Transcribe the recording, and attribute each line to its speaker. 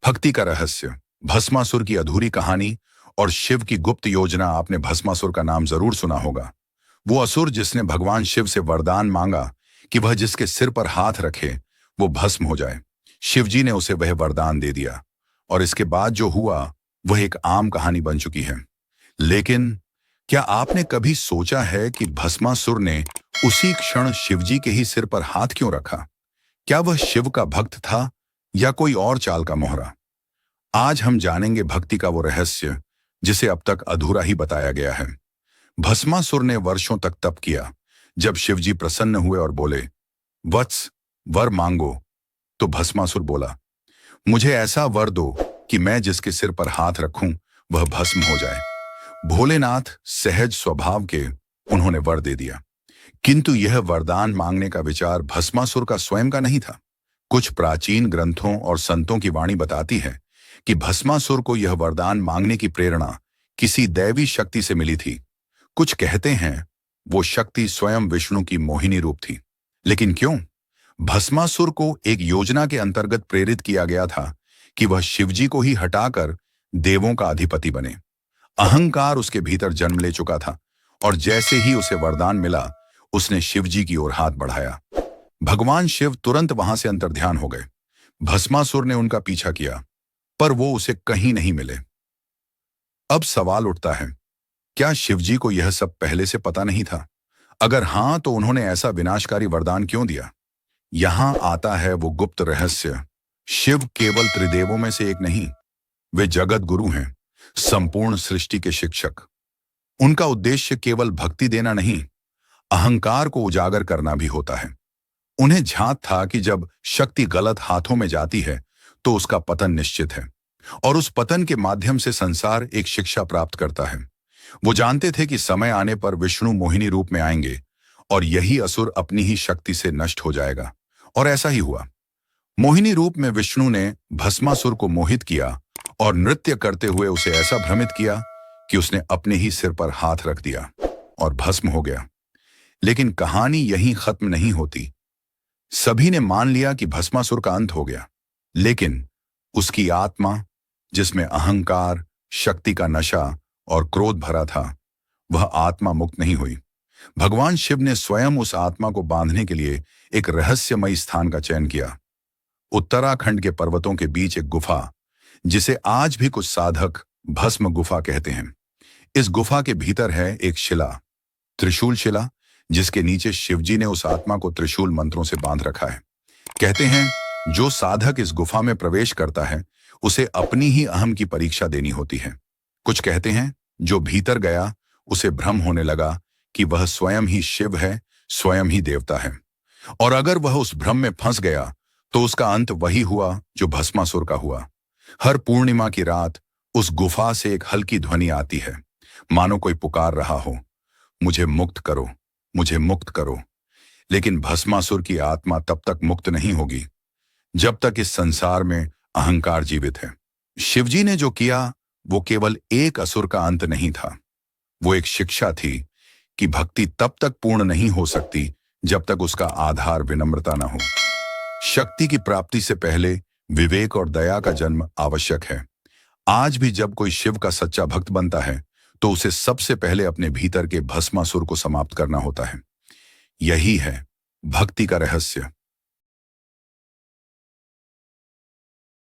Speaker 1: भक्ति का रहस्य, भस्मासुर की अधूरी कहानी और शिव की गुप्त योजना। आपने भस्मासुर का नाम जरूर सुना होगा। वो असुर जिसने भगवान शिव से वरदान मांगा कि वह जिसके सिर पर हाथ रखे वो भस्म हो जाए। शिवजी ने उसे वह वरदान दे दिया और इसके बाद जो हुआ वह एक आम कहानी बन चुकी है। लेकिन क्या आपने कभी सोचा है कि भस्मासुर ने उसी क्षण शिवजी के ही सिर पर हाथ क्यों रखा? क्या वह शिव का भक्त था या कोई और चाल का मोहरा? आज हम जानेंगे भक्ति का वो रहस्य जिसे अब तक अधूरा ही बताया गया है। भस्मासुर ने वर्षों तक तप किया। जब शिवजी प्रसन्न हुए और बोले, वत्स, वर मांगो, तो भस्मासुर बोला, मुझे ऐसा वर दो कि मैं जिसके सिर पर हाथ रखूं वह भस्म हो जाए। भोलेनाथ सहज स्वभाव के उन्होंने वर दे दिया। किंतु यह वरदान मांगने का विचार भस्मासुर का स्वयं का नहीं था। कुछ प्राचीन ग्रंथों और संतों की वाणी बताती है कि भस्मासुर को यह वरदान मांगने की प्रेरणा किसी दैवी शक्ति से मिली थी। कुछ कहते हैं वो शक्ति स्वयं विष्णु की मोहिनी रूप थी। लेकिन क्यों? भस्मासुर को एक योजना के अंतर्गत प्रेरित किया गया था कि वह शिवजी को ही हटाकर देवों का अधिपति बने। अहंकार उसके भीतर जन्म ले चुका था और जैसे ही उसे वरदान मिला उसने शिवजी की ओर हाथ बढ़ाया। भगवान शिव तुरंत वहां से अंतर्ध्यान हो गए। भस्मासुर ने उनका पीछा किया पर वो उसे कहीं नहीं मिले। अब सवाल उठता है, क्या शिवजी को यह सब पहले से पता नहीं था? अगर हां तो उन्होंने ऐसा विनाशकारी वरदान क्यों दिया? यहां आता है वो गुप्त रहस्य। शिव केवल त्रिदेवों में से एक नहीं, वे जगत गुरु हैं, संपूर्ण सृष्टि के शिक्षक। उनका उद्देश्य केवल भक्ति देना नहीं, अहंकार को उजागर करना भी होता है। उन्हें झांक था कि जब शक्ति गलत हाथों में जाती है तो उसका पतन निश्चित है और उस पतन के माध्यम से संसार एक शिक्षा प्राप्त करता है। वो जानते थे कि समय आने पर विष्णु मोहिनी रूप में आएंगे और यही असुर अपनी ही शक्ति से नष्ट हो जाएगा। और ऐसा ही हुआ। मोहिनी रूप में विष्णु ने भस्मासुर को मोहित किया और नृत्य करते हुए उसे ऐसा भ्रमित किया कि उसने अपने ही सिर पर हाथ रख दिया और भस्म हो गया। लेकिन कहानी यहीं खत्म नहीं होती। सभी ने मान लिया कि भस्मासुर का अंत हो गया, लेकिन उसकी आत्मा, जिसमें अहंकार, शक्ति का नशा और क्रोध भरा था, वह आत्मा मुक्त नहीं हुई। भगवान शिव ने स्वयं उस आत्मा को बांधने के लिए एक रहस्यमयी स्थान का चयन किया। उत्तराखंड के पर्वतों के बीच एक गुफा, जिसे आज भी कुछ साधक भस्म गुफा कहते हैं। इस गुफा के भीतर है एक शिला, त्रिशूल शिला, जिसके नीचे शिवजी ने उस आत्मा को त्रिशूल मंत्रों से बांध रखा है। कहते हैं जो साधक इस गुफा में प्रवेश करता है उसे अपनी ही अहम की परीक्षा देनी होती है। कुछ कहते हैं जो भीतर गया उसे भ्रम होने लगा कि वह स्वयं ही शिव है, स्वयं ही देवता है। और अगर वह उस भ्रम में फंस गया तो उसका अंत वही हुआ जो भस्मासुर का हुआ। हर पूर्णिमा की रात उस गुफा से एक हल्की ध्वनि आती है, मानो कोई पुकार रहा हो, मुझे मुक्त करो, मुझे मुक्त करो। लेकिन भस्मासुर की आत्मा तब तक मुक्त नहीं होगी जब तक इस संसार में अहंकार जीवित है। शिवजी ने जो किया वो केवल एक असुर का अंत नहीं था, वो एक शिक्षा थी कि भक्ति तब तक पूर्ण नहीं हो सकती जब तक उसका आधार विनम्रता न हो। शक्ति की प्राप्ति से पहले विवेक और दया का जन्म आवश्यक है। आज भी जब कोई शिव का सच्चा भक्त बनता है तो उसे सबसे पहले अपने भीतर के भस्मासुर को समाप्त करना होता है। यही है भक्ति का रहस्य।